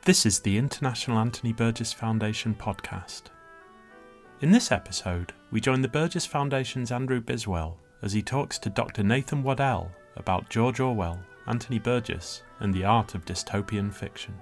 This is the International Anthony Burgess Foundation podcast. In this episode, we join the Burgess Foundation's Andrew Biswell as he talks to Dr Nathan Waddell about George Orwell, Anthony Burgess, and the art of dystopian fiction.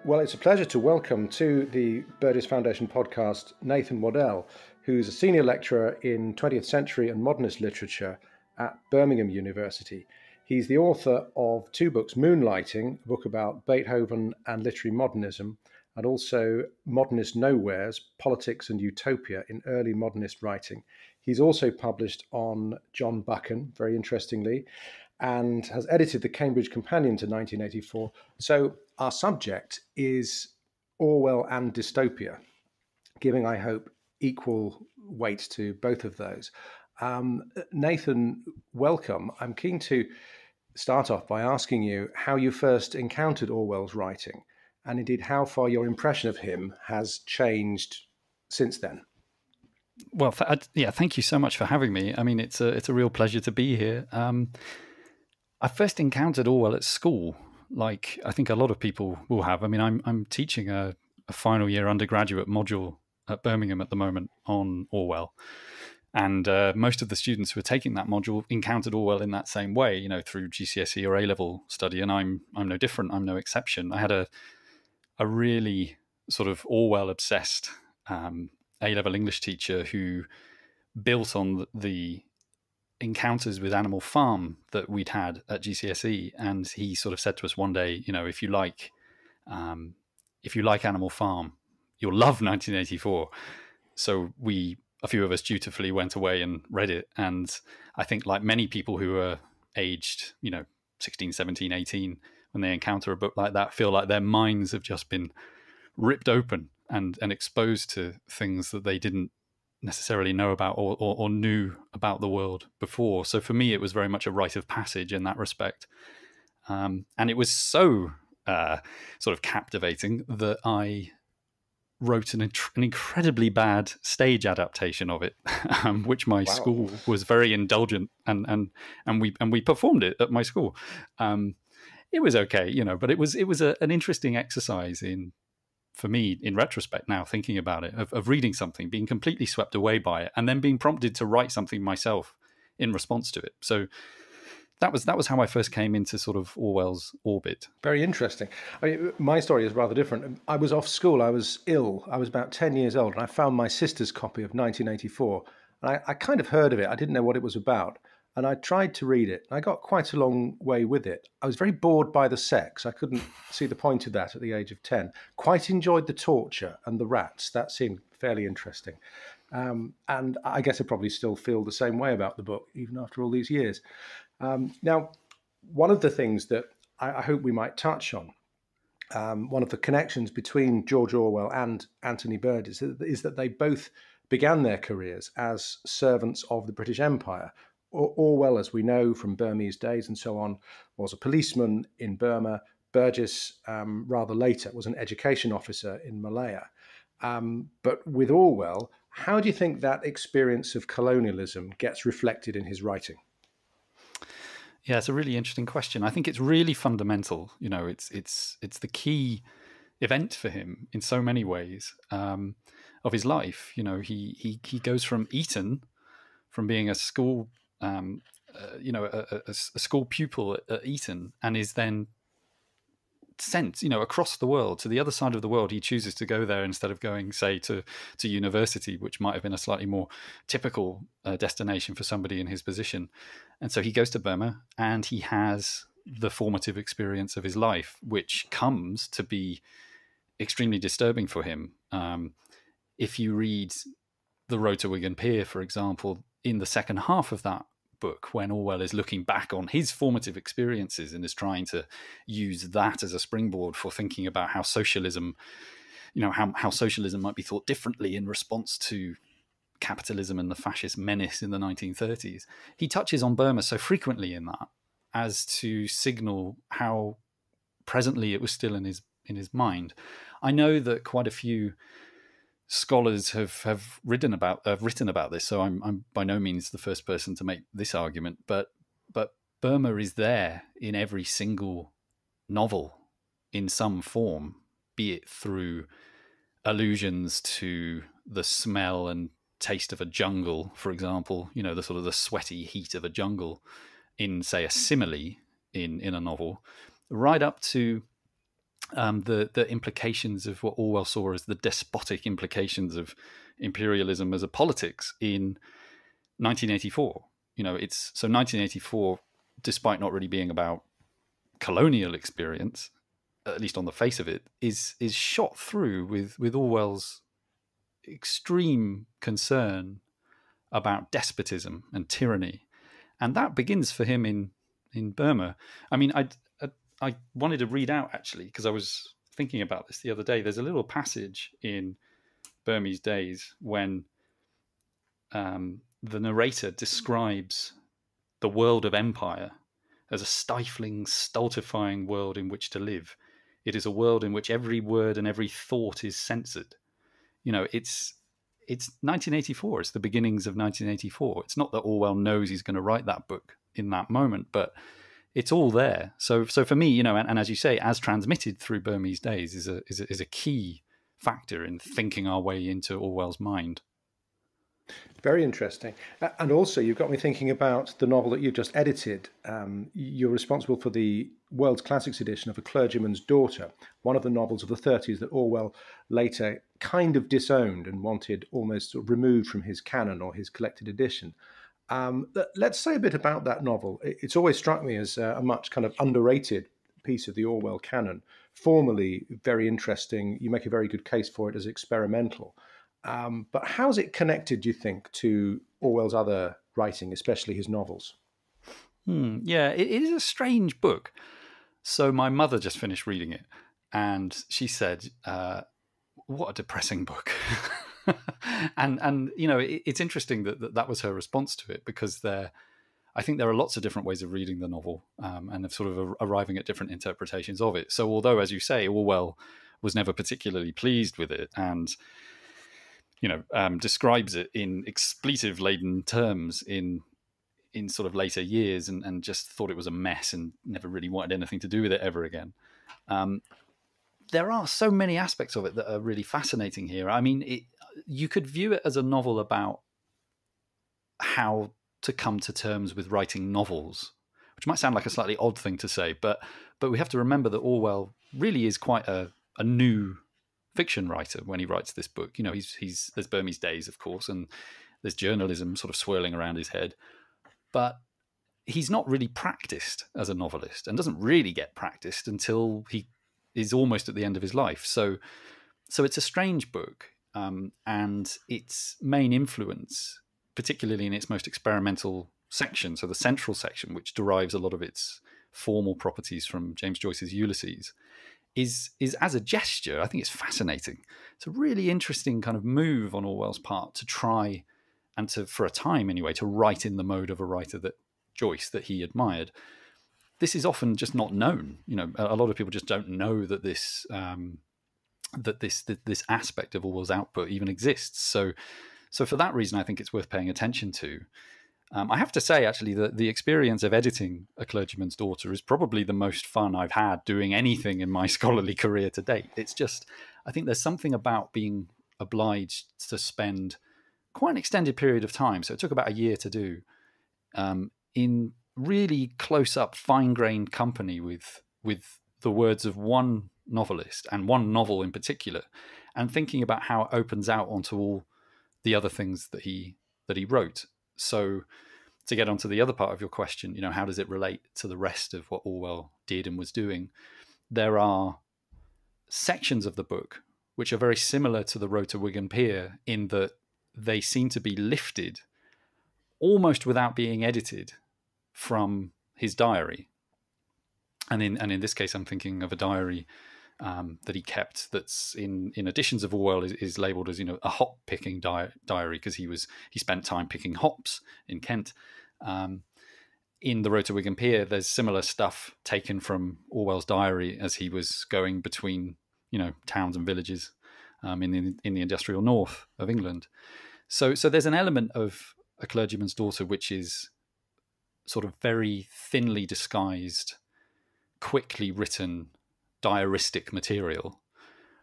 Well, it's a pleasure to welcome to the Burgess Foundation podcast Nathan Waddell, who's a senior lecturer in 20th-century and Modernist literature at Birmingham University. He's the author of two books, Moonlighting, a book about Beethoven and literary modernism, and also Modernist Nowheres, Politics and Utopia in Early Modernist Writing. He's also published on John Buchan, very interestingly, and has edited the Cambridge Companion to 1984. So our subject is Orwell and dystopia, giving, I hope, equal weight to both of those. Nathan, welcome. I'm keen to start off by asking you how you first encountered Orwell's writing, and indeed how far your impression of him has changed since then. Well, thank you so much for having me. I mean, it's a real pleasure to be here. I first encountered Orwell at school, like I think a lot of people will have. I mean, I'm teaching a final year undergraduate module at Birmingham at the moment on Orwell. And most of the students who are taking that module encountered Orwell in that same way, you know, through GCSE or A-level study. And I'm no different. I'm no exception. I had a really sort of Orwell-obsessed A-level English teacher who built on the encounters with Animal Farm that we'd had at GCSE. And he sort of said to us one day, you know, if you like Animal Farm, you'll love 1984. So a few of us dutifully went away and read it. And I think like many people who are aged, 16, 17, 18, when they encounter a book like that, feel like their minds have just been ripped open and exposed to things that they didn't necessarily know about or knew about the world before. So for me, it was very much a rite of passage in that respect. And it was so sort of captivating that I wrote an incredibly bad stage adaptation of it, which my school was very indulgent, and we performed it at my school. It was okay, but it was an interesting exercise for me in retrospect now, thinking about it, of reading something, being completely swept away by it, and then being prompted to write something myself in response to it. So that was how I first came into sort of Orwell's orbit. Very interesting. I mean, my story is rather different. I was off school. I was ill. I was about 10 years old, and I found my sister's copy of 1984. And I kind of heard of it. I didn't know what it was about. And I tried to read it. I got quite a long way with it. I was very bored by the sex. I couldn't see the point of that at the age of 10. Quite enjoyed the torture and the rats. That seemed fairly interesting. And I guess I probably still feel the same way about the book, even after all these years. Now, one of the things that I hope we might touch on, one of the connections between George Orwell and Anthony Burgess is that they both began their careers as servants of the British Empire. Orwell, as we know from Burmese days and so on, was a policeman in Burma. Burgess, rather later, was an education officer in Malaya. But with Orwell, how do you think that experience of colonialism gets reflected in his writing? Yeah, it's a really interesting question. I think it's really fundamental. It's the key event for him in so many ways of his life. He goes from Eton, from being a school, a school pupil at Eton, and is then sent, across the world to the other side of the world. He chooses to go there instead of going, say, to university, which might have been a slightly more typical destination for somebody in his position. And so he goes to Burma, and he has the formative experience of his life, which comes to be extremely disturbing for him. If you read The Road to Wigan Pier, for example, in the second half of that book, when Orwell is looking back on his formative experiences and is trying to use that as a springboard for thinking about how socialism, how socialism might be thought differently in response to capitalism and the fascist menace in the 1930s. He touches on Burma so frequently in that as to signal how presently it was still in his mind. I know that quite a few scholars have written about this, so I'm by no means the first person to make this argument, but Burma is there in every single novel in some form, be it through allusions to the smell and taste of a jungle, for example, the sort of the sweaty heat of a jungle in, say, a simile in a novel, right up to the implications of what Orwell saw as the despotic implications of imperialism as a politics in 1984. So 1984, despite not really being about colonial experience, at least on the face of it, is shot through with Orwell's extreme concern about despotism and tyranny, and that begins for him in Burma. I mean, I wanted to read out, actually, because I was thinking about this the other day. There's a little passage in Burmese Days when the narrator describes the world of empire as a stifling, stultifying world in which to live. It is a world in which every word and every thought is censored. It's 1984. It's the beginnings of 1984. It's not that Orwell knows he's going to write that book in that moment, but it's all there. So for me, and as you say, as transmitted through Burmese Days is a key factor in thinking our way into Orwell's mind. Very interesting. And also, you've got me thinking about the novel that you've just edited. You're responsible for the World's Classics edition of A Clergyman's Daughter, one of the novels of the 30s that Orwell later kind of disowned and wanted almost sort of removed from his canon or his collected edition. Let's say a bit about that novel. It's always struck me as a much kind of underrated piece of the Orwell canon. Formally very interesting. You make a very good case for it as experimental. But how's it connected, do you think, to Orwell's other writing, especially his novels? Yeah, it is a strange book. So my mother just finished reading it, and she said, what a depressing book. and it's interesting that was her response to it, because I think there are lots of different ways of reading the novel and of sort of arriving at different interpretations of it. So although, as you say, Orwell was never particularly pleased with it and describes it in expletive-laden terms in sort of later years and just thought it was a mess and never really wanted anything to do with it ever again. There are so many aspects of it that are really fascinating here. I mean, you could view it as a novel about how to come to terms with writing novels, which might sound like a slightly odd thing to say, but we have to remember that Orwell really is quite a new fiction writer when he writes this book. There's Burmese Days, of course, and there's journalism sort of swirling around his head, but he's not really practiced as a novelist and doesn't really get practiced until he is almost at the end of his life. So it's a strange book, and its main influence, particularly in its most experimental section, so the central section, which derives a lot of its formal properties from James Joyce's Ulysses, is as a gesture. I think it's fascinating. It's a really interesting kind of move on Orwell's part to try and for a time anyway, to write in the mode of a writer that he admired. This is often just not known. A lot of people just don't know that this aspect of Orwell's output even exists. So for that reason, I think it's worth paying attention to. I have to say, actually, that the experience of editing A Clergyman's Daughter is probably the most fun I've had doing anything in my scholarly career to date. It's just, I think there's something about being obliged to spend quite an extended period of time, so it took about a year to do, in really close-up, fine-grained company with the words of one novelist and one novel in particular, and thinking about how it opens out onto all the other things that he wrote. So to get onto the other part of your question, how does it relate to the rest of what Orwell did and was doing? There are sections of the book which are very similar to the Road to Wigan Pier in that they seem to be lifted almost without being edited from his diary. And in this case, I'm thinking of a diary that he kept that's in editions of Orwell is labelled as a hop picking diary, because he spent time picking hops in Kent. In the Road to Wigan Pier, there's similar stuff taken from Orwell's diary as he was going between towns and villages in the industrial north of England. So there's an element of A Clergyman's Daughter which is sort of very thinly disguised, quickly written diaristic material,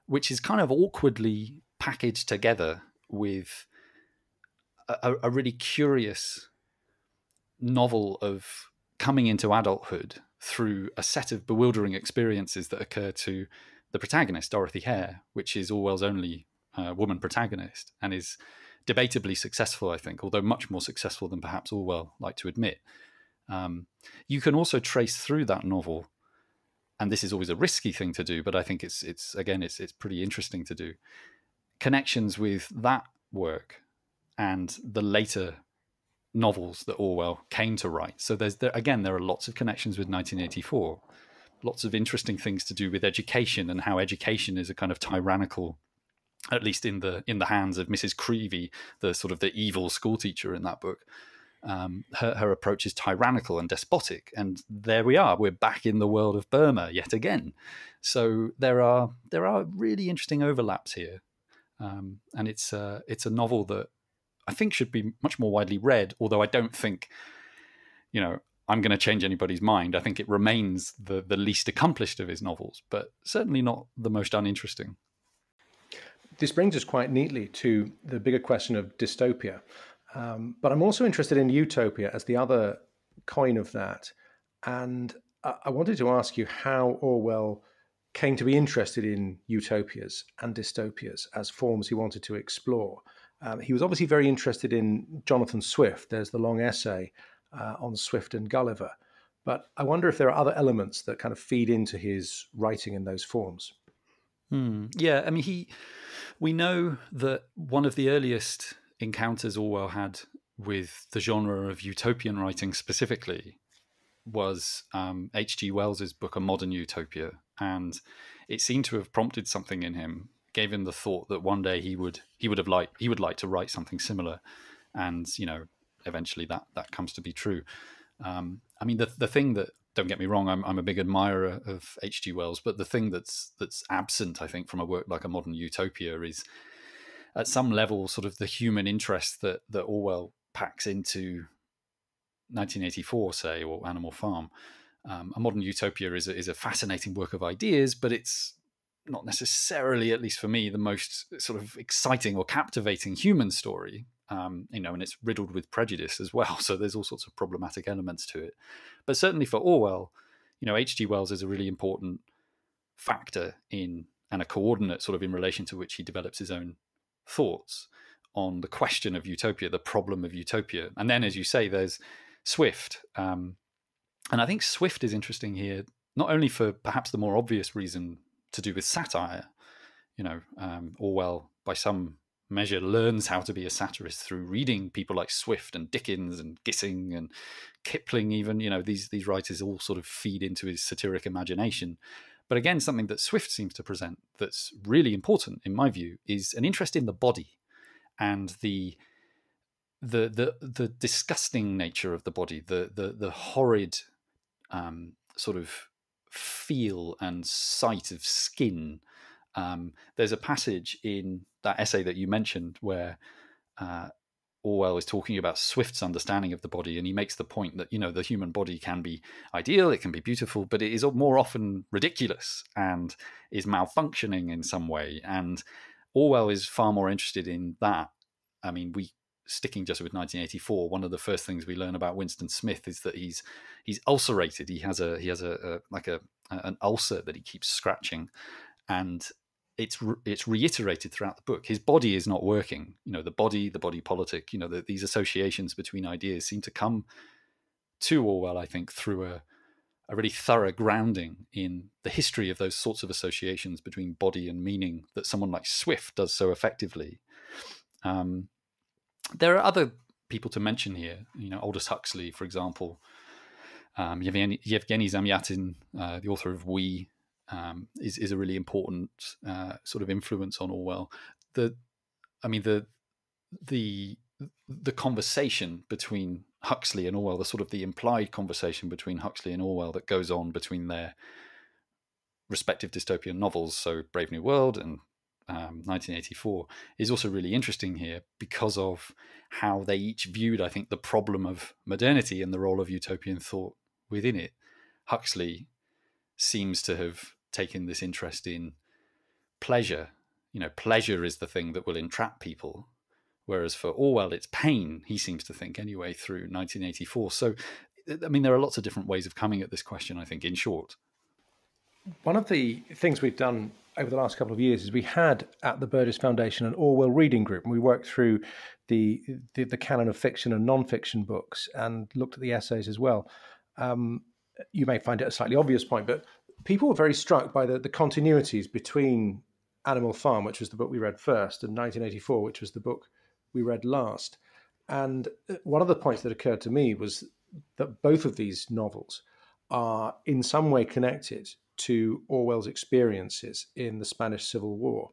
which is kind of awkwardly packaged together with a really curious novel of coming into adulthood through a set of bewildering experiences that occur to the protagonist, Dorothy Hare, which is Orwell's only woman protagonist, and is debatably successful, I think, although much more successful than perhaps Orwell liked to admit. You can also trace through that novel, and this is always a risky thing to do, but I think it's pretty interesting to do, connections with that work and the later novels that Orwell came to write. So there are lots of connections with 1984, lots of interesting things to do with education and how education is a kind of tyrannical, at least in the hands of Mrs. Creevy, the sort of the evil schoolteacher in that book. Her approach is tyrannical and despotic, and there we are. We're back in the world of Burma yet again. So there are really interesting overlaps here, and it's a novel that I think should be much more widely read. Although I don't think, I'm going to change anybody's mind. I think it remains the least accomplished of his novels, but certainly not the most uninteresting. This brings us quite neatly to the bigger question of dystopia. But I'm also interested in utopia as the other coin of that. And I wanted to ask you how Orwell came to be interested in utopias and dystopias as forms he wanted to explore. He was obviously very interested in Jonathan Swift. There's the long essay on Swift and Gulliver. But I wonder if there are other elements that kind of feed into his writing in those forms. Yeah, I mean, we know that one of the earliest encounters Orwell had with the genre of utopian writing specifically was H.G. Wells's book A Modern Utopia, and it seemed to have prompted something in him, gave him the thought that one day he would like to write something similar, and eventually that comes to be true. I mean, the thing that, don't get me wrong, I'm a big admirer of H.G. Wells, but the thing that's absent, I think, from a work like A Modern Utopia is, at some level, sort of the human interest that Orwell packs into 1984, say, or Animal Farm. A Modern Utopia is a fascinating work of ideas, but it's not necessarily, at least for me, the most sort of exciting or captivating human story. And it's riddled with prejudice as well. So there's all sorts of problematic elements to it. But certainly for Orwell, H.G. Wells is a really important factor in, and a coordinate sort of in relation to which he develops his own thoughts on the question of utopia, the problem of utopia. And then, as you say, there's Swift. And I think Swift is interesting here, not only for perhaps the more obvious reason to do with satire. Orwell, by some measure, learns how to be a satirist through reading people like Swift and Dickens and Gissing and Kipling even. These writers all sort of feed into his satiric imagination. But again, something that Swift seems to present that's really important, in my view, is an interest in the body and the disgusting nature of the body, the horrid sort of feel and sight of skin. There's a passage in that essay that you mentioned where Orwell is talking about Swift's understanding of the body, and he makes the point that the human body can be ideal, it can be beautiful, but it is more often ridiculous and is malfunctioning in some way. And Orwell is far more interested in that. I mean, sticking just with 1984, one of the first things we learn about Winston Smith is that he's ulcerated. He has an ulcer that he keeps scratching, and it's reiterated throughout the book. His body is not working. The body politic. These associations between ideas seem to come to Orwell, I think, through a really thorough grounding in the history of those sorts of associations between body and meaning that someone like Swift does so effectively. There are other people to mention here. Aldous Huxley, for example. Yevgeny Zamyatin, the author of We, is a really important sort of influence on Orwell. The conversation between Huxley and Orwell, the implied conversation between Huxley and Orwell that goes on between their respective dystopian novels, so Brave New World and 1984 is also really interesting here because of how they each viewed, I think, the problem of modernity and the role of utopian thought within it. Huxley seems to have taken this interest in pleasure. Pleasure is the thing that will entrap people. Whereas for Orwell, it's pain, he seems to think anyway, through 1984. So, I mean, there are lots of different ways of coming at this question, I think, in short. One of the things we've done over the last couple of years is we had at the Burdish Foundation an Orwell reading group, and we worked through the canon of fiction and non-fiction books and looked at the essays as well. You may find it a slightly obvious point, but people were very struck by the continuities between Animal Farm, which was the book we read first, and 1984, which was the book we read last. And one of the points that occurred to me was that both of these novels are in some way connected to Orwell's experiences in the Spanish Civil War.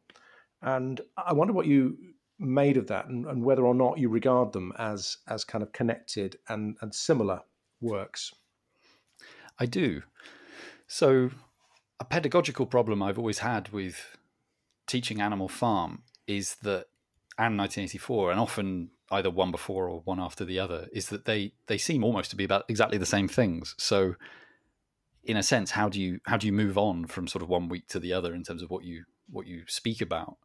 And I wonder what you made of that, and whether or not you regard them as kind of connected and similar works. I do. So a pedagogical problem I've always had with teaching Animal Farm is that, and 1984, and often either one before or one after the other, is that they seem almost to be about exactly the same things. So in a sense, how do you move on from sort of one week to the other in terms of what you speak about?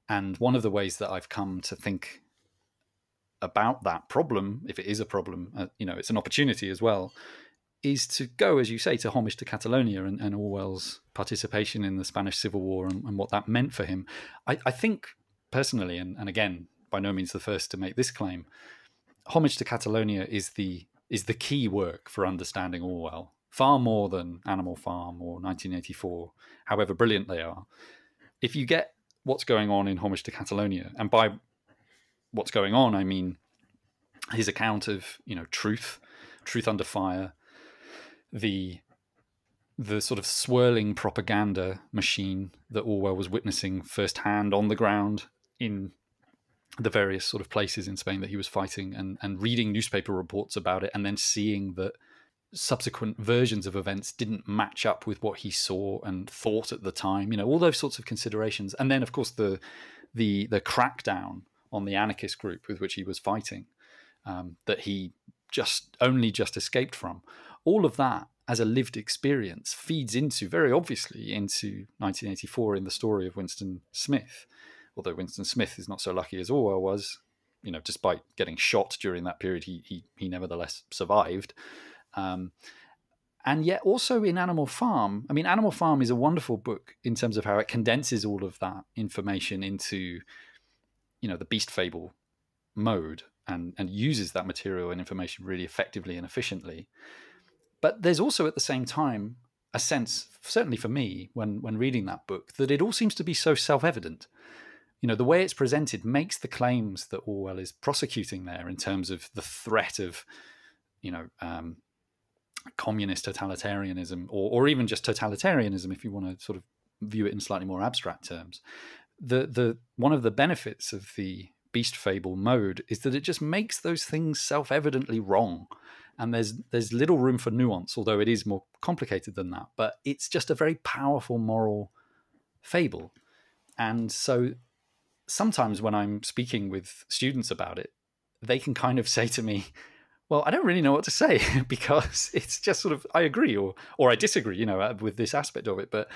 And one of the ways that I've come to think about that problem, if it is a problem, it's an opportunity as well, is to go, as you say, to Homage to Catalonia and Orwell's participation in the Spanish Civil War and what that meant for him. I think personally, and again, by no means the first to make this claim, Homage to Catalonia is the key work for understanding Orwell, far more than Animal Farm or 1984, however brilliant they are. If you get what's going on in Homage to Catalonia, and by what's going on, I mean his account of truth under fire, the sort of swirling propaganda machine that Orwell was witnessing firsthand on the ground in the various sort of places in Spain that he was fighting, and reading newspaper reports about it, and then seeing that subsequent versions of events didn't match up with what he saw and thought at the time, all those sorts of considerations. And then, of course, the crackdown on the anarchist group with which he was fighting, that he only just escaped from. All of that, as a lived experience, feeds very obviously into 1984 in the story of Winston Smith. Although Winston Smith is not so lucky as Orwell was, despite getting shot during that period, he nevertheless survived. And yet also in Animal Farm, Animal Farm is a wonderful book in terms of how it condenses all of that information into, the beast fable mode and uses that material and information really effectively and efficiently. But there's also at the same time a sense, certainly for me, when reading that book, that it all seems to be so self-evident. The way it's presented makes the claims that Orwell is prosecuting there in terms of the threat of, communist totalitarianism, or even just totalitarianism, if you want to sort of view it in slightly more abstract terms. The one of the benefits of the beast fable mode is that it just makes those things self-evidently wrong. And there's little room for nuance, although it is more complicated than that. But it's just a very powerful moral fable. And so sometimes when I'm speaking with students about it, they can kind of say to me, well, I don't really know what to say, because it's just sort of, I agree or I disagree, with this aspect of it. But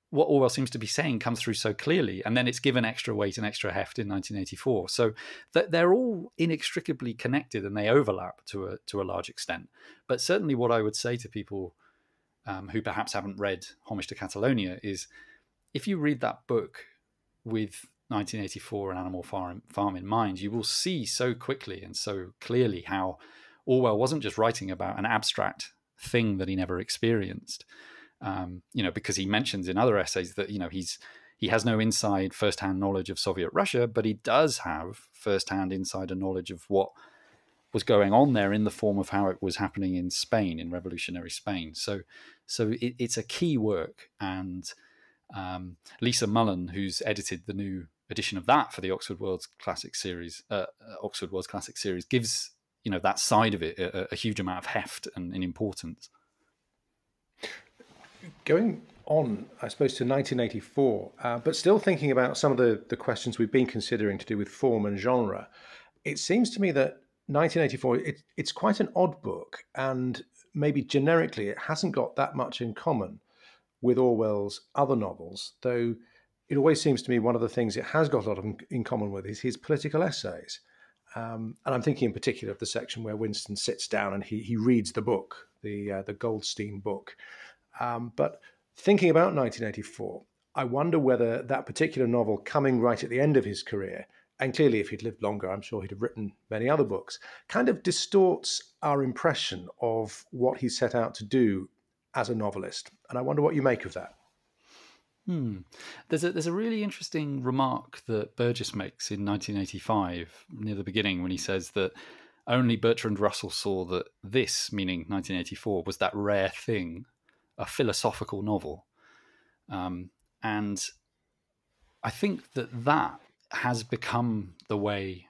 what Orwell seems to be saying comes through so clearly, and then it's given extra weight and extra heft in 1984. So they're all inextricably connected, and they overlap to a large extent. But certainly what I would say to people who perhaps haven't read Homage to Catalonia is, if you read that book with 1984 and Animal Farm in mind, you will see so quickly and so clearly how Orwell wasn't just writing about an abstract thing that he never experienced. Because he mentions in other essays that, he has no inside first-hand knowledge of Soviet Russia, but he does have first-hand insider knowledge of what was going on there in the form of how it was happening in Spain, in revolutionary Spain. So it's a key work. And Lisa Mullen, who's edited the new edition of that for the Oxford World's Classic Series, gives, that side of it a huge amount of heft and importance. Going on, I suppose, to 1984, but still thinking about some of the questions we've been considering to do with form and genre. It seems to me that 1984, it's quite an odd book, and maybe generically it hasn't got that much in common with Orwell's other novels, though it always seems to me one of the things it has got a lot of in common with is his political essays. And I'm thinking in particular of the section where Winston sits down and he reads the book, the Goldstein book. But thinking about 1984, I wonder whether that particular novel coming right at the end of his career, and clearly if he'd lived longer, I'm sure he'd have written many other books, kind of distorts our impression of what he set out to do as a novelist. And I wonder what you make of that. There's a really interesting remark that Burgess makes in 1985 near the beginning when he says that only Bertrand Russell saw that this, meaning 1984, was that rare thing, a philosophical novel. And I think that has become the way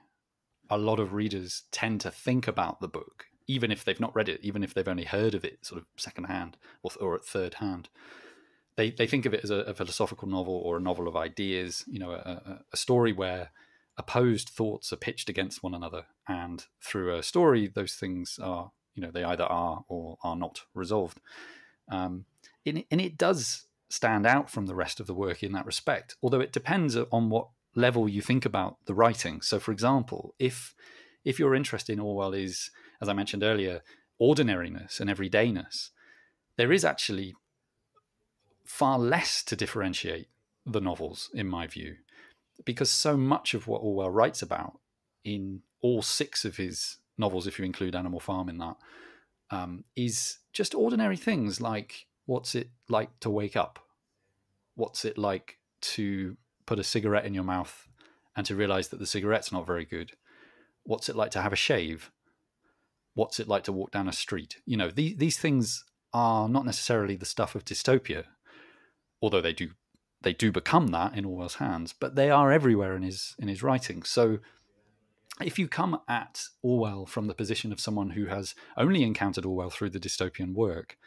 a lot of readers tend to think about the book, even if they've not read it, even if they've only heard of it sort of secondhand or at third hand. They think of it as a philosophical novel or a novel of ideas, a story where opposed thoughts are pitched against one another. And through a story, those things are, they either are or are not resolved. And it does stand out from the rest of the work in that respect, although it depends on what level you think about the writing. So, for example, if your interest in Orwell is, as I mentioned earlier, ordinariness and everydayness, there is actually far less to differentiate the novels, in my view, because so much of what Orwell writes about in all 6 of his novels, if you include Animal Farm in that, is just ordinary things like what's it like to wake up? What's it like to put a cigarette in your mouth and to realize that the cigarette's not very good? What's it like to have a shave? What's it like to walk down a street? These things are not necessarily the stuff of dystopia, although they do become that in Orwell's hands, but they are everywhere in his writing. So if you come at Orwell from the position of someone who has only encountered Orwell through the dystopian work,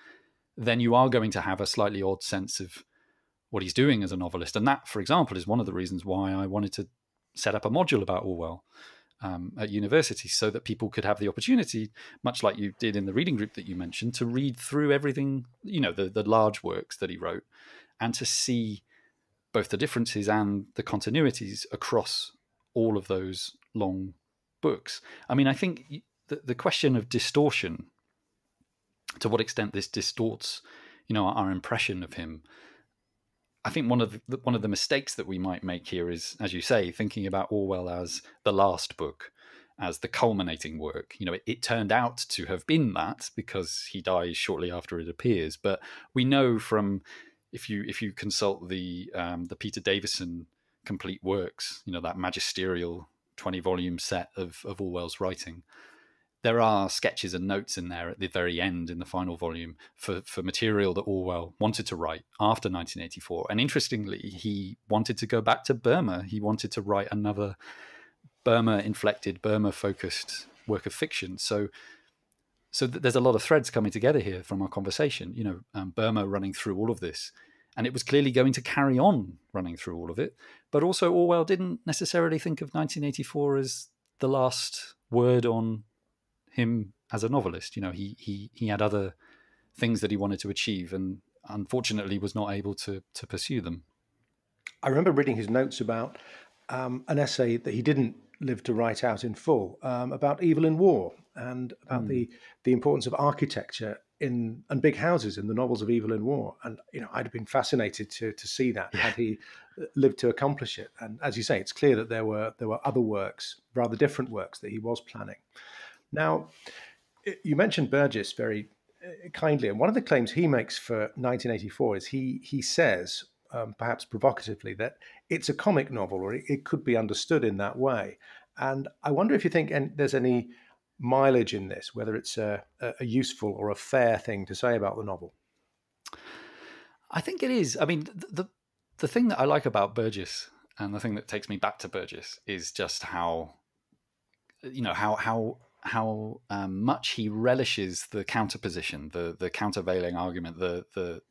then you are going to have a slightly odd sense of what he's doing as a novelist. And that, for example, is one of the reasons why I wanted to set up a module about Orwell at university, so that people could have the opportunity, much like you did in the reading group that you mentioned, to read through everything, the large works that he wrote, and to see both the differences and the continuities across all of those long books. I mean, I think the question of distortion, to what extent this distorts, our impression of him, I think one of the mistakes that we might make here is, as you say, thinking about Orwell as the last book, as the culminating work. It turned out to have been that because he dies shortly after it appears. But we know from, if you consult the Peter Davison complete works, that magisterial 20-volume set of Orwell's writing, there are sketches and notes in there at the very end in the final volume for material that Orwell wanted to write after 1984. And interestingly, he wanted to go back to Burma. He wanted to write another Burma-inflected, Burma-focused work of fiction. So there's a lot of threads coming together here from our conversation, Burma running through all of this. And it was clearly going to carry on running through all of it. But also Orwell didn't necessarily think of 1984 as the last word on him as a novelist. He had other things that he wanted to achieve and unfortunately was not able to pursue them. I remember reading his notes about an essay that he didn't live to write out in full, about evil in war and about the importance of architecture and big houses in the novels of Evil in War. And I'd have been fascinated to see that had he lived to accomplish it. And as you say, it's clear that there were other works, rather different works, that he was planning. Now, you mentioned Burgess very kindly, and one of the claims he makes for 1984 is he says, perhaps provocatively, that it's a comic novel, or it could be understood in that way. And I wonder if you think there's any mileage in this, whether it's a useful or a fair thing to say about the novel. I think it is. I mean, the thing that I like about Burgess, and the thing that takes me back to Burgess, is just how much he relishes the counterposition, the countervailing argument, the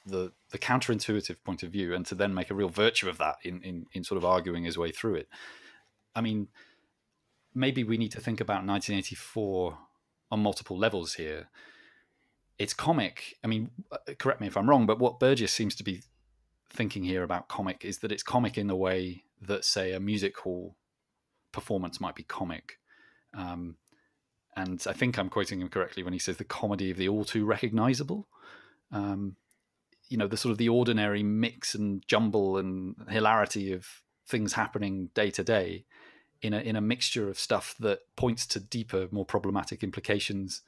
the counterintuitive point of view, and to then make a real virtue of that in sort of arguing his way through it. I mean, maybe we need to think about 1984 on multiple levels here. It's comic. I mean, correct me if I'm wrong, but what Burgess seems to be thinking here about comic is that it's comic in the way that, say, a music hall performance might be comic. And I think I'm quoting him correctly when he says the comedy of the all too recognizable. The sort of the ordinary mix and jumble and hilarity of things happening day to day in a mixture of stuff that points to deeper, more problematic implications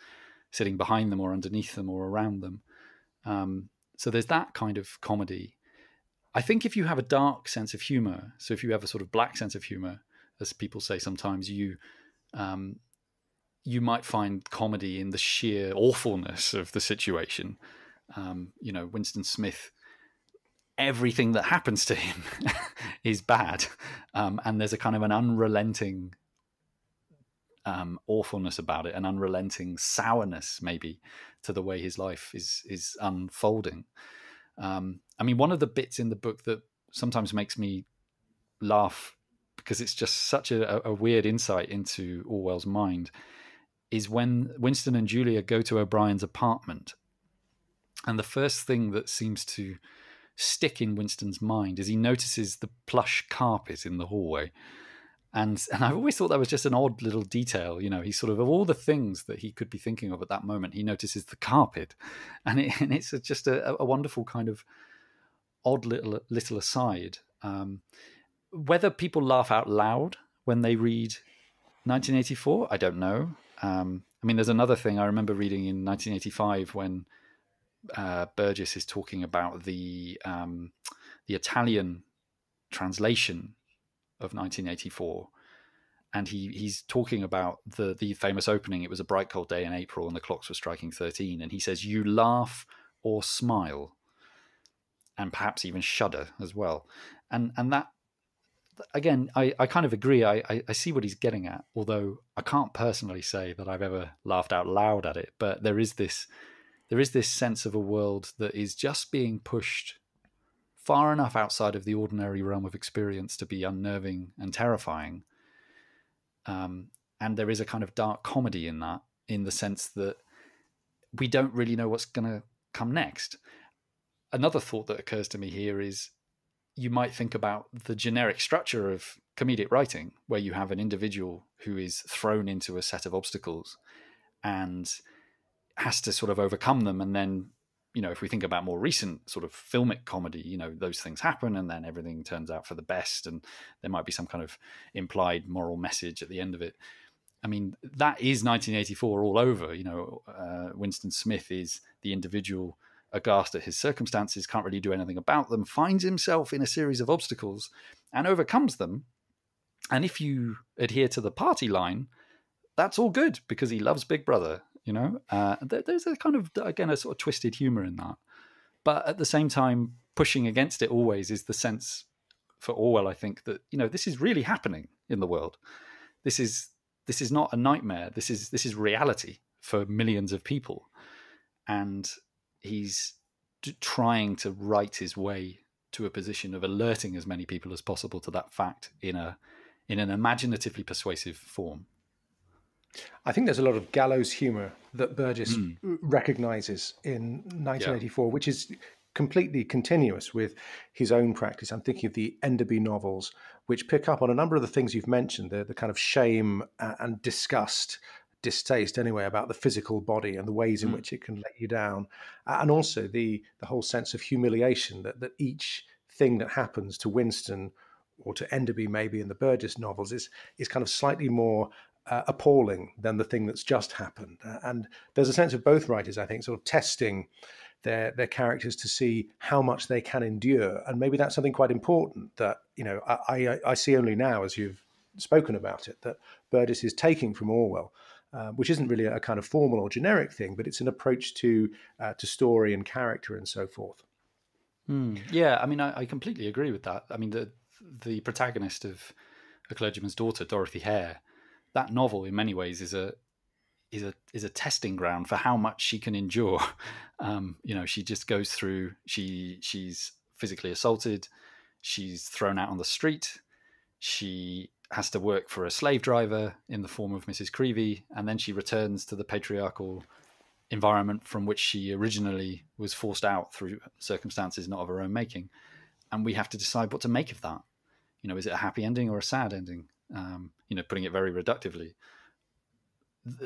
sitting behind them or underneath them or around them. So there's that kind of comedy. I think if you have a dark sense of humor, so if you have a sort of black sense of humor, as people say sometimes, you might find comedy in the sheer awfulness of the situation. Winston Smith, everything that happens to him is bad. And there's a kind of an unrelenting awfulness about it, an unrelenting sourness maybe to the way his life is unfolding. I mean, one of the bits in the book that sometimes makes me laugh because it's just such a weird insight into Orwell's mind is when Winston and Julia go to O'Brien's apartment. And the first thing that seems to stick in Winston's mind is he notices the plush carpet in the hallway. And I've always thought that was just an odd little detail. He sort of all the things that he could be thinking of at that moment, he notices the carpet. And it's just a wonderful kind of odd little aside. Whether people laugh out loud when they read 1984, I don't know. I mean, there's another thing I remember reading in 1985 when Burgess is talking about the Italian translation of 1984, and he's talking about the famous opening. It was a bright cold day in April and the clocks were striking 13, and he says, "You laugh or smile," and perhaps even shudder as well. And that, again, I kind of agree. I see what he's getting at, although I can't personally say that I've ever laughed out loud at it. But there is this sense of a world that is just being pushed far enough outside of the ordinary realm of experience to be unnerving and terrifying. And there is a kind of dark comedy in that, in the sense that we don't really know what's going to come next. Another thought that occurs to me here is you might think about the generic structure of comedic writing, where you have an individual who is thrown into a set of obstacles and has to sort of overcome them. And then, if we think about more recent sort of filmic comedy, those things happen and then everything turns out for the best. And there might be some kind of implied moral message at the end of it. I mean, that is 1984 all over. Winston Smith is the individual aghast at his circumstances, can't really do anything about them, finds himself in a series of obstacles and overcomes them. And if you adhere to the party line, that's all good because he loves Big Brother. There's a kind of, again, a sort of twisted humor in that. But at the same time, pushing against it always is the sense for Orwell, I think, that, this is really happening in the world. This is not a nightmare. This is reality for millions of people. And he's trying to write his way to a position of alerting as many people as possible to that fact in an imaginatively persuasive form. I think there's a lot of gallows humor that Burgess recognizes in 1984, which is completely continuous with his own practice. I'm thinking of the Enderby novels, which pick up on a number of the things you've mentioned, the kind of shame and distaste anyway, about the physical body and the ways in which it can let you down. And also the whole sense of humiliation that each thing that happens to Winston or to Enderby maybe in the Burgess novels is kind of slightly more appalling than the thing that's just happened. And there's a sense of both writers, I think, sort of testing their characters to see how much they can endure. And maybe that's something quite important that, I see only now, as you've spoken about it, that Burgess is taking from Orwell, which isn't really a kind of formal or generic thing, but it's an approach to story and character and so forth. Yeah, I mean, I completely agree with that. I mean, the protagonist of A Clergyman's Daughter, Dorothy Hare, that novel in many ways is is a testing ground for how much she can endure. She just goes through. She's physically assaulted. She's thrown out on the street. She has to work for a slave driver in the form of Mrs. Creevy, and then she returns to the patriarchal environment from which she originally was forced out through circumstances not of her own making. And we have to decide what to make of that. Is it a happy ending or a sad ending? Putting it very reductively.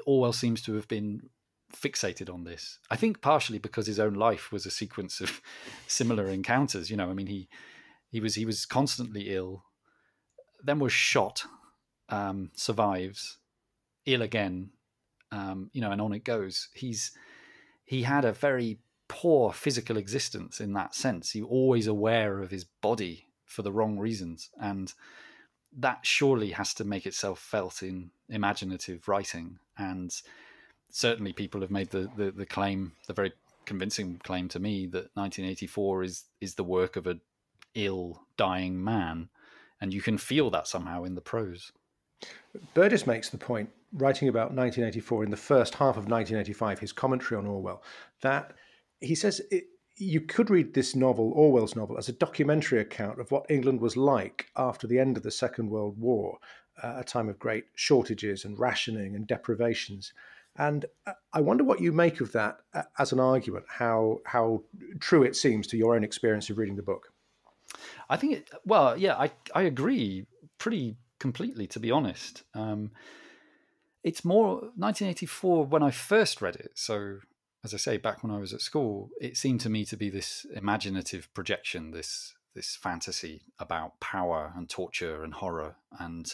Orwell seems to have been fixated on this. I think partially because his own life was a sequence of similar encounters. He was constantly ill, then was shot, survives, ill again, and on it goes. He had a very poor physical existence in that sense. He was always aware of his body for the wrong reasons, and that surely has to make itself felt in imaginative writing. And certainly people have made the claim, the very convincing claim to me, that 1984 is the work of an ill, dying man. And you can feel that somehow in the prose. Burgess makes the point, writing about 1984 in the first half of 1985, his commentary on Orwell, that he says you could read this novel, Orwell's novel, as a documentary account of what England was like after the end of the Second World War, a time of great shortages and rationing and deprivations. And I wonder what you make of that as an argument, how true it seems to your own experience of reading the book. I think, I agree pretty completely, to be honest. It's more 1984 when I first read it. So, as I say, back when I was at school, it seemed to me to be this imaginative projection, this fantasy about power and torture and horror. And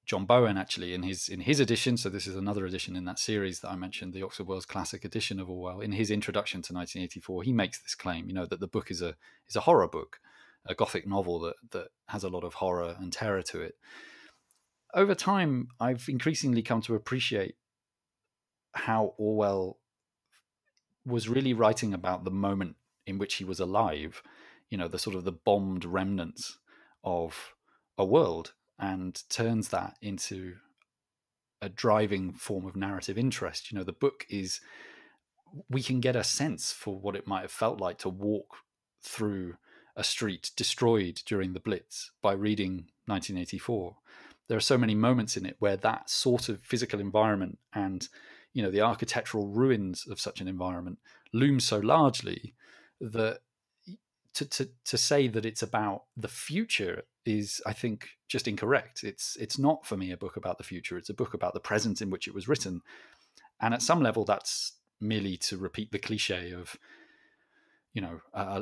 John Bowen, actually, in his edition, so this is another edition in that series that I mentioned, the Oxford World's Classic edition of Orwell, in his introduction to 1984, he makes this claim, that the book is a horror book, a Gothic novel that has a lot of horror and terror to it. Over time, I've increasingly come to appreciate how Orwell was really writing about the moment in which he was alive, the sort of the bombed remnants of a world, and turns that into a driving form of narrative interest. The book is, we can get a sense for what it might have felt like to walk through a street destroyed during the Blitz by reading 1984. There are so many moments in it where that sort of physical environment and, the architectural ruins of such an environment loom so largely that to say that it's about the future is, I think, just incorrect. It's not, for me, a book about the future. It's a book about the present in which it was written. And at some level, that's merely to repeat the cliche of,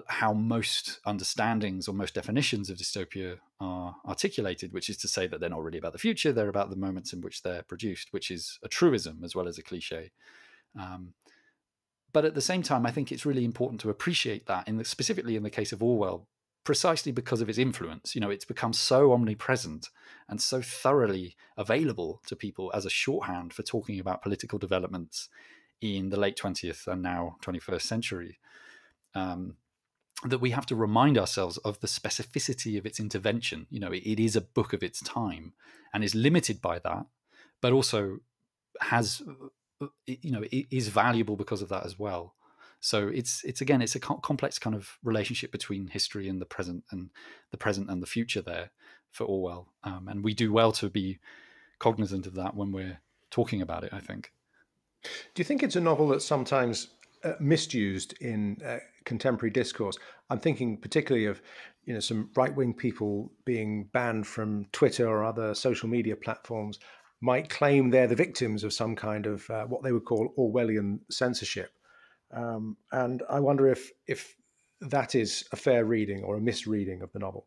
how most understandings or most definitions of dystopia are articulated, which is to say that they're not really about the future, they're about the moments in which they're produced, which is a truism as well as a cliche. But at the same time, I think it's really important to appreciate that, specifically in the case of Orwell, precisely because of its influence. It's become so omnipresent and so thoroughly available to people as a shorthand for talking about political developments in the late 20th and now 21st century. That we have to remind ourselves of the specificity of its intervention. It is a book of its time and is limited by that, but also has, it is valuable because of that as well. So it's a complex kind of relationship between history and the present and the future there for Orwell. And we do well to be cognizant of that when we're talking about it, I think. Do you think it's a novel that's sometimes misused in contemporary discourse? I'm thinking particularly of some right-wing people being banned from Twitter or other social media platforms might claim they're the victims of some kind of what they would call Orwellian censorship. And I wonder if that is a fair reading or a misreading of the novel.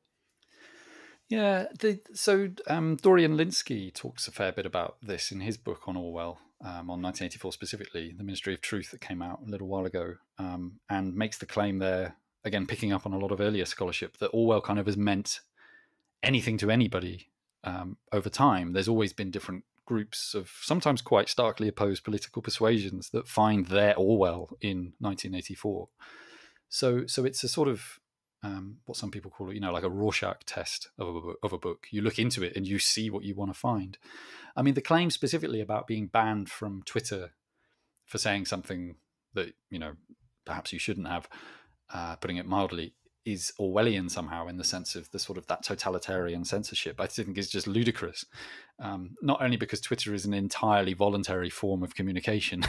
Yeah, Dorian Lynskey talks a fair bit about this in his book on Orwell, on 1984 specifically, The Ministry of Truth, that came out a little while ago, and makes the claim there, again picking up on a lot of earlier scholarship, that Orwell kind of has meant anything to anybody over time. There's always been different groups of sometimes quite starkly opposed political persuasions that find their Orwell in 1984. So it's a sort of what some people call it, like a Rorschach test of a book. You look into it and you see what you want to find. I mean, the claim specifically about being banned from Twitter for saying something that, perhaps you shouldn't have, putting it mildly, is Orwellian somehow, in the sense of the sort of that totalitarian censorship. I think is just ludicrous. Not only because Twitter is an entirely voluntary form of communication,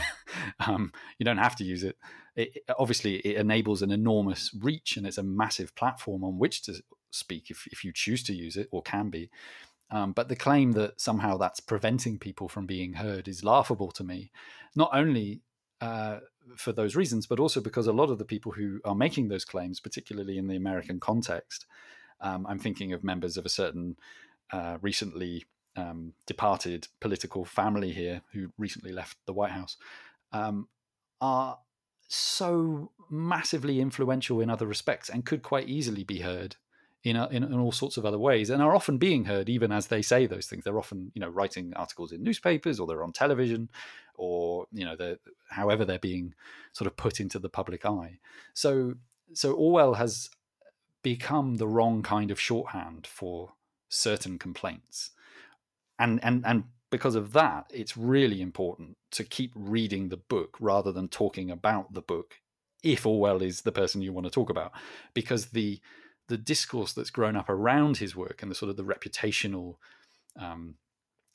you don't have to use it. Obviously, it enables an enormous reach, and it's a massive platform on which to speak if you choose to use it, or can be. But the claim that somehow that's preventing people from being heard is laughable to me, not only for those reasons, but also because a lot of the people who are making those claims, particularly in the American context, I'm thinking of members of a certain recently departed political family here who recently left the White House, are so massively influential in other respects and could quite easily be heard in all sorts of other ways, and are often being heard even as they say those things. They're often, writing articles in newspapers, or they're on television, or however they're being sort of put into the public eye. So Orwell has become the wrong kind of shorthand for certain complaints, and because of that, it's really important to keep reading the book rather than talking about the book, if Orwell is the person you want to talk about, because the discourse that's grown up around his work and the sort of the reputational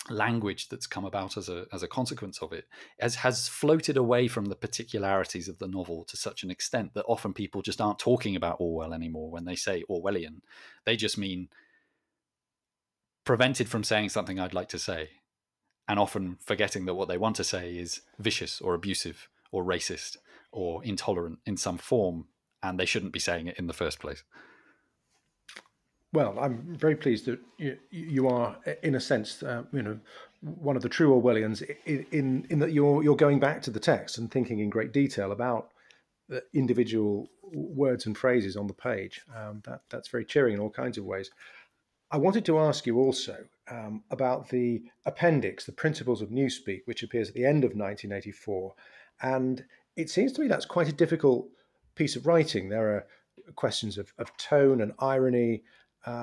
language that's come about as a consequence of it has floated away from the particularities of the novel to such an extent that often people just aren't talking about Orwell anymore when they say Orwellian. They just mean prevented from saying something I'd like to say, and often forgetting that what they want to say is vicious or abusive or racist or intolerant in some form, and they shouldn't be saying it in the first place. Well, I'm very pleased that you are, in a sense, one of the true Orwellians in that you're going back to the text and thinking in great detail about the individual words and phrases on the page. That's very cheering in all kinds of ways. I wanted to ask you also about the appendix, the Principles of Newspeak, which appears at the end of 1984. And it seems to me that's quite a difficult piece of writing. There are questions of tone and irony,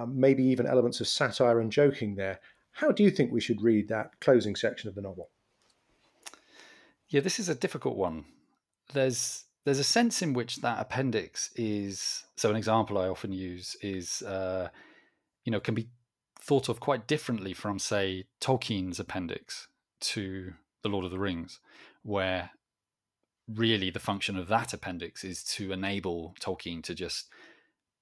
maybe even elements of satire and joking there. How do you think we should read that closing section of the novel? Yeah, this is a difficult one. There's a sense in which that appendix is, so an example I often use is, can be thought of quite differently from, say, Tolkien's appendix to The Lord of the Rings, where really the function of that appendix is to enable Tolkien to just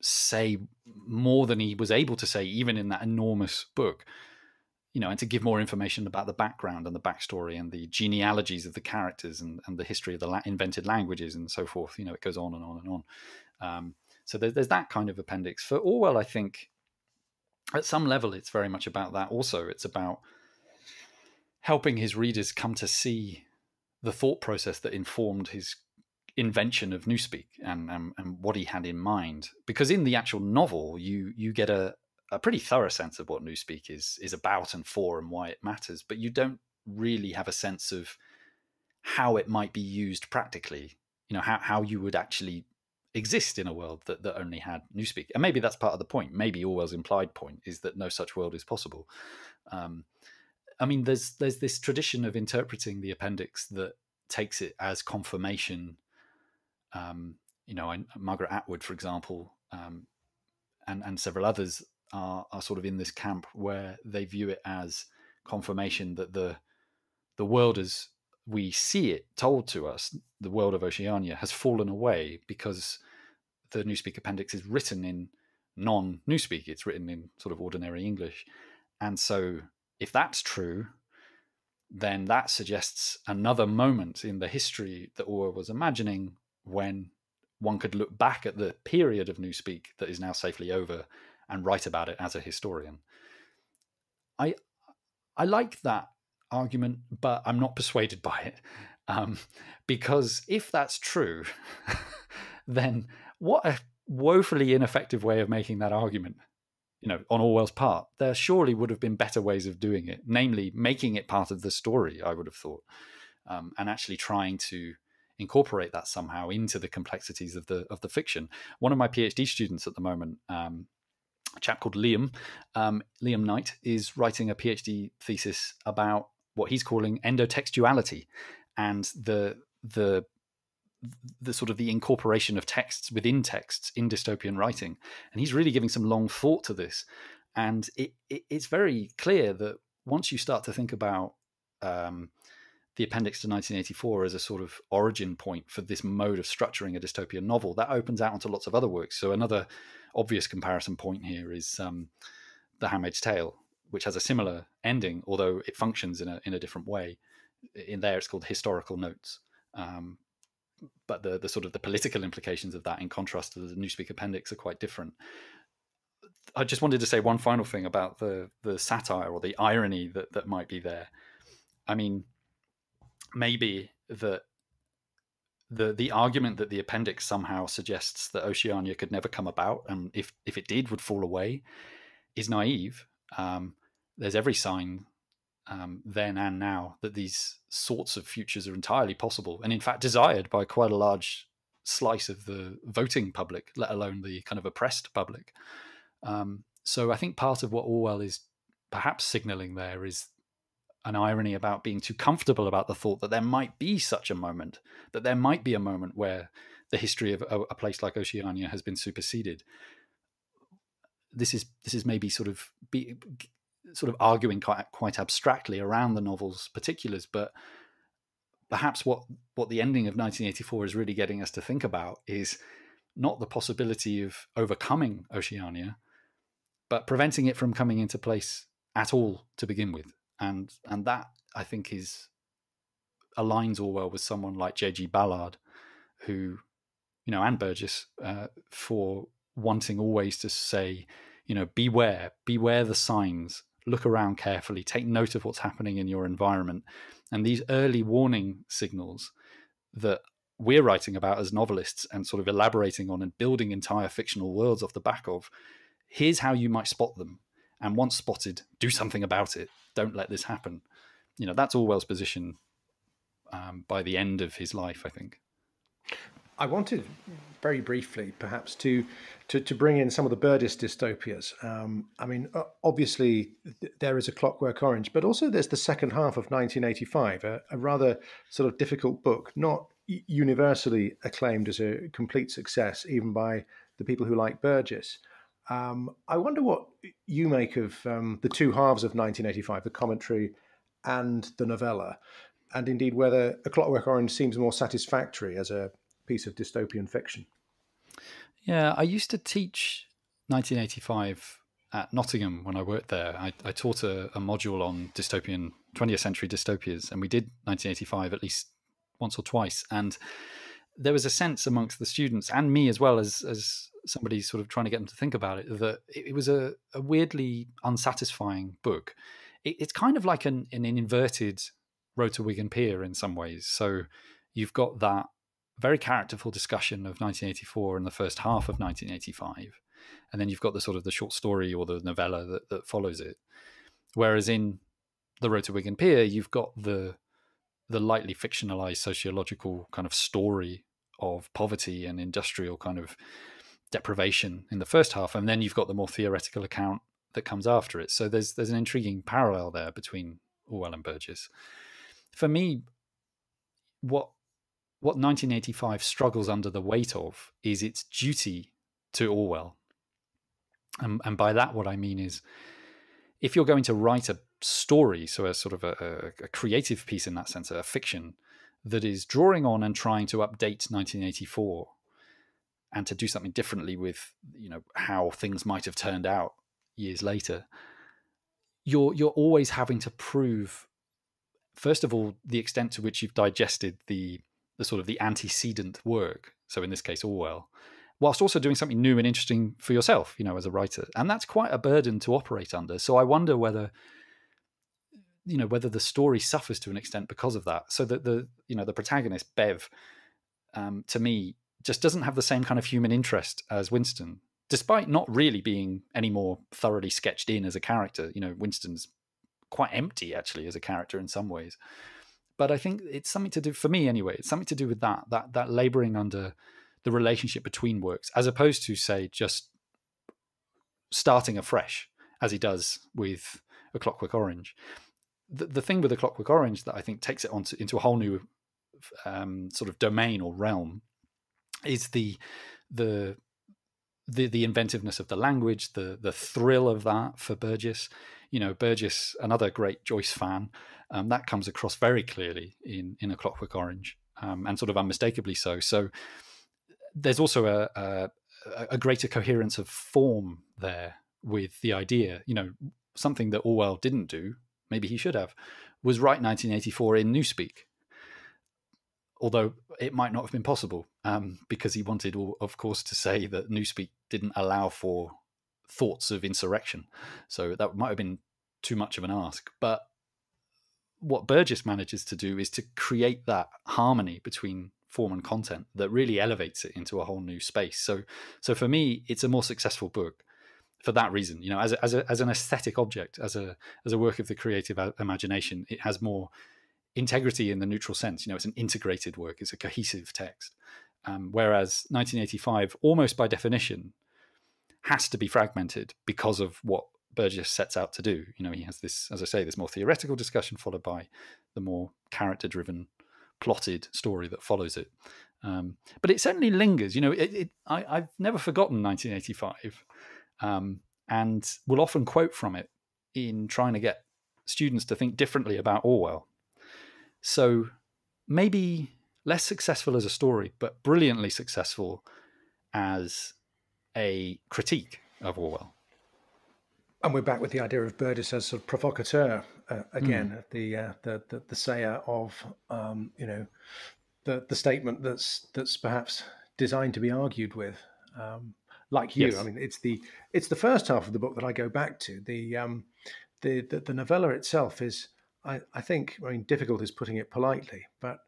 say more than he was able to say even in that enormous book, and to give more information about the background and the backstory and the genealogies of the characters and the history of the invented languages and so forth. It goes on and on and on. So there's that kind of appendix. For Orwell, I think at some level it's very much about that also. It's about helping his readers come to see the thought process that informed his invention of Newspeak and what he had in mind. Because in the actual novel, you get a pretty thorough sense of what Newspeak is about and for and why it matters, but you don't really have a sense of how it might be used practically, how you would actually exist in a world that only had Newspeak. And maybe that's part of the point. Maybe Orwell's implied point is that no such world is possible. There's this tradition of interpreting the appendix that takes it as confirmation. Margaret Atwood, for example, and several others are sort of in this camp where they view it as confirmation that the world as we see it told to us, the world of Oceania, has fallen away because the Newspeak appendix is written in non-Newspeak. It's written in sort of ordinary English. And so if that's true, then that suggests another moment in the history that Orwell was imagining, when one could look back at the period of Newspeak that is now safely over and write about it as a historian. I like that argument, but I'm not persuaded by it, because if that's true, then what a woefully ineffective way of making that argument. On Orwell's part, there surely would have been better ways of doing it, namely making it part of the story, I would have thought, and actually trying to incorporate that somehow into the complexities of the fiction. One of my PhD students at the moment, a chap called Liam Knight, is writing a PhD thesis about what he's calling endotextuality, and the sort of the incorporation of texts within texts in dystopian writing. And he's really giving some long thought to this. And it's very clear that once you start to think about the appendix to 1984 as a sort of origin point for this mode of structuring a dystopian novel, that opens out onto lots of other works. So another obvious comparison point here is The Handmaid's Tale, which has a similar ending, although it functions in a different way. In there, it's called Historical Notes. But the sort of the political implications of that, in contrast to the Newspeak appendix, are quite different. I just wanted to say one final thing about the satire or the irony that might be there. I mean, maybe that the argument that the appendix somehow suggests that Oceania could never come about, and if it did, would fall away, is naive. There's every sign then and now that these sorts of futures are entirely possible, and in fact desired by quite a large slice of the voting public, let alone the kind of oppressed public. So I think part of what Orwell is perhaps signaling there is an irony about being too comfortable about the thought that there might be such a moment, that there might be a moment where the history of a place like Oceania has been superseded. This is maybe sort of arguing quite abstractly around the novel's particulars, but perhaps what the ending of 1984 is really getting us to think about is not the possibility of overcoming Oceania, but preventing it from coming into place at all to begin with. And that, I think, aligns Orwell with someone like J.G. Ballard, who, and Burgess, for wanting always to say, beware the signs, look around carefully, take note of what's happening in your environment. And these early warning signals that we're writing about as novelists and sort of elaborating on and building entire fictional worlds off the back of, here's how you might spot them. And once spotted, do something about it. Don't let this happen. That's Orwell's position by the end of his life, I think. I wanted very briefly, perhaps, to bring in some of the Birdish dystopias. Obviously, there is A Clockwork Orange, but also there's the second half of 1985, a rather sort of difficult book, not universally acclaimed as a complete success, even by the people who like Burgess. I wonder what you make of the two halves of 1985, the commentary and the novella, and indeed whether A Clockwork Orange seems more satisfactory as a piece of dystopian fiction. Yeah, I used to teach 1985 at Nottingham when I worked there. I taught a module on dystopian 20th century dystopias, and we did 1985 at least once or twice. And there was a sense amongst the students and me as well as somebody sort of trying to get them to think about it, that it was a weirdly unsatisfying book. It's kind of like an inverted Road to Wigan Pier in some ways. So you've got that very characterful discussion of 1984 in the first half of 1985. And then you've got the sort of the short story or the novella that follows it. Whereas in The Road to Wigan Pier, you've got the lightly fictionalized sociological kind of story of poverty and industrial kind of deprivation in the first half. And then you've got the more theoretical account that comes after it. So there's an intriguing parallel there between Orwell and Burgess. For me, what 1985 struggles under the weight of is its duty to Orwell. And by that, what I mean is, if you're going to write a story, so a sort of a creative piece in that sense, a fiction that is drawing on and trying to update 1984 and to do something differently with, how things might have turned out years later, you're always having to prove, first of all, the extent to which you've digested the sort of the antecedent work. So in this case, Orwell, whilst also doing something new and interesting for yourself, as a writer. And that's quite a burden to operate under. So I wonder whether the story suffers to an extent because of that. So that the protagonist, Bev, to me, just doesn't have the same kind of human interest as Winston, despite not really being any more thoroughly sketched in as a character. Winston's quite empty, actually, as a character in some ways. But I think it's something to do, for me anyway, it's something to do with that laboring under the relationship between works, as opposed to, say, just starting afresh, as he does with A Clockwork Orange. The thing with A Clockwork Orange that I think takes it into a whole new sort of domain or realm is the inventiveness of the language, the thrill of that for Burgess. Burgess, another great Joyce fan, that comes across very clearly in A Clockwork Orange, and sort of unmistakably so. So there's also a greater coherence of form there with the idea. Something that Orwell didn't do, maybe he should have, was write 1984 in Newspeak. Although it might not have been possible, because he wanted, of course, to say that Newspeak didn't allow for thoughts of insurrection. So that might have been too much of an ask. But what Burgess manages to do is to create that harmony between form and content that really elevates it into a whole new space. So for me, it's a more successful book for that reason. As an aesthetic object, as a work of the creative imagination, it has more integrity in the neutral sense. It's an integrated work, it's a cohesive text. Whereas 1985, almost by definition, has to be fragmented because of what Burgess sets out to do. He has this, as I say, this more theoretical discussion followed by the more character-driven, plotted story that follows it. But it certainly lingers. I've never forgotten 1985, and will often quote from it in trying to get students to think differently about Orwell. So maybe less successful as a story, but brilliantly successful as a critique of Orwell. And we're back with the idea of Burgess as sort of provocateur again, the sayer of the statement that's perhaps designed to be argued with. Like you, yes. I mean, it's the first half of the book that I go back to. The novella itself is, I think, difficult is putting it politely, but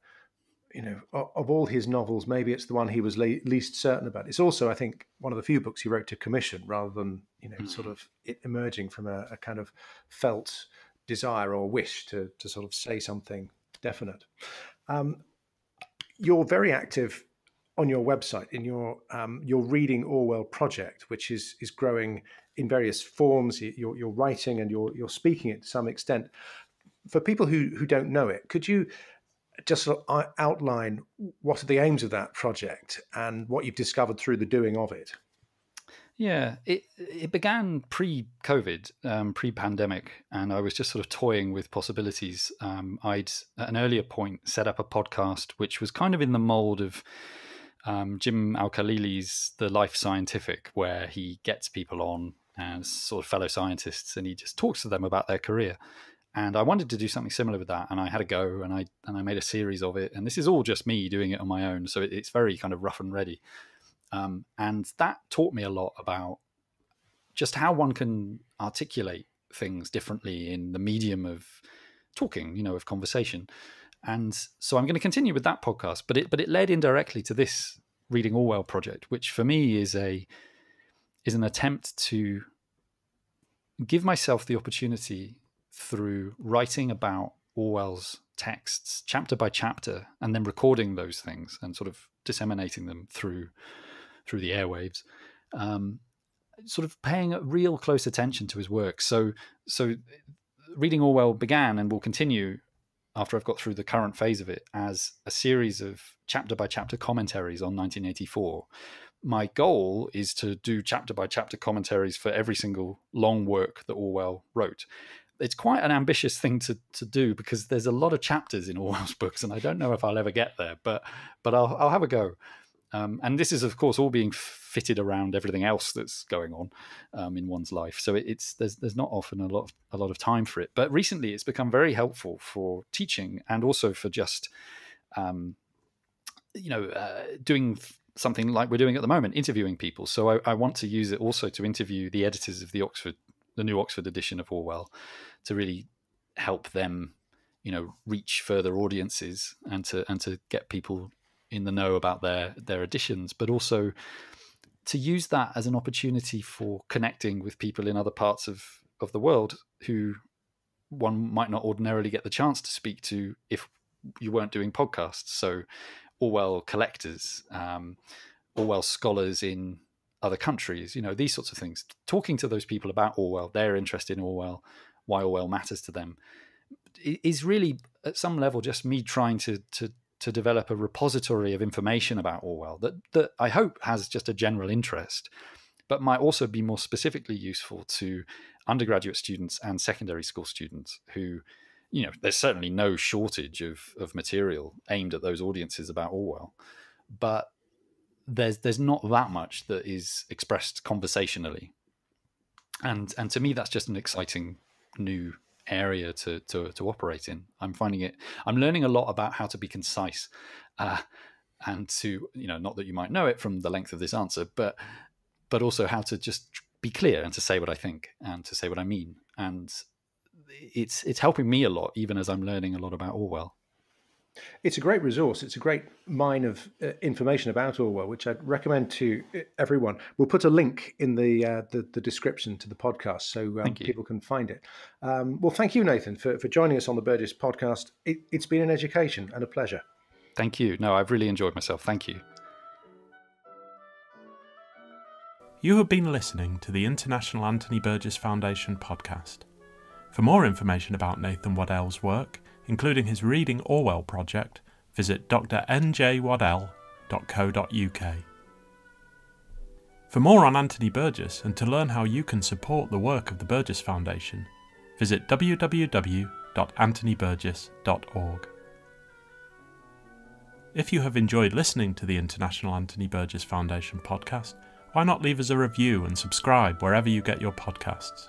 of all his novels, maybe it's the one he was least certain about. It's also, I think, one of the few books he wrote to commission rather than, sort of it emerging from a kind of felt desire or wish to sort of say something definite. You're very active on your website in your Reading Orwell project, which is growing in various forms. You're writing and you're speaking it to some extent. For people who don't know it, could you just sort of outline what are the aims of that project and what you've discovered through the doing of it? Yeah, it began pre-COVID, pre-pandemic, and I was just sort of toying with possibilities. I'd, at an earlier point, set up a podcast which was kind of in the mold of Jim Al-Khalili's The Life Scientific, where he gets people on as sort of fellow scientists and he just talks to them about their career. And I wanted to do something similar with that, and I had a go, and I made a series of it. And this is all just me doing it on my own, so it's very kind of rough and ready. And that taught me a lot about just how one can articulate things differently in the medium of talking, of conversation. And so I'm going to continue with that podcast, but it led indirectly to this Reading Orwell project, which for me is an attempt to give myself the opportunity through writing about Orwell's texts chapter by chapter and then recording those things and sort of disseminating them through the airwaves, sort of paying a real close attention to his work. So Reading Orwell began and will continue after I've got through the current phase of it as a series of chapter by chapter commentaries on 1984. My goal is to do chapter by chapter commentaries for every single long work that Orwell wrote. It's quite an ambitious thing to do because there's a lot of chapters in Orwell's books, and I don't know if I'll ever get there, but I'll have a go. And this is, of course, all being fitted around everything else that's going on in one's life. So there's not often a lot of time for it. But recently, it's become very helpful for teaching and also for just doing something like we're doing at the moment, interviewing people. So I want to use it also to interview the editors of the new Oxford edition of Orwell, to really help them, reach further audiences and to get people in the know about their editions, but also to use that as an opportunity for connecting with people in other parts of the world who one might not ordinarily get the chance to speak to if you weren't doing podcasts. So Orwell collectors, Orwell scholars in other countries, these sorts of things. Talking to those people about Orwell, their interest in Orwell, why Orwell matters to them, is really at some level just me trying to develop a repository of information about Orwell that I hope has just a general interest, but might also be more specifically useful to undergraduate students and secondary school students who, there's certainly no shortage of material aimed at those audiences about Orwell, but there's not that much that is expressed conversationally. And to me, that's just an exciting new area to operate in. I'm learning a lot about how to be concise, and to, not that you might know it from the length of this answer, but also how to just be clear and to say what I think and to say what I mean. And it's helping me a lot, even as I'm learning a lot about Orwell. It's a great resource. It's a great mine of information about Orwell, which I'd recommend to everyone. We'll put a link in the description to the podcast so people can find it. Well, thank you, Nathan, for joining us on the Burdish podcast. It's been an education and a pleasure. Thank you. No, I've really enjoyed myself. Thank you. You have been listening to the International Anthony Burgess Foundation podcast. For more information about Nathan Waddell's work, including his Reading Orwell project, visit drnjwaddell.co.uk. For more on Anthony Burgess and to learn how you can support the work of the Burgess Foundation, visit www.anthonyburgess.org. If you have enjoyed listening to the International Anthony Burgess Foundation podcast, why not leave us a review and subscribe wherever you get your podcasts?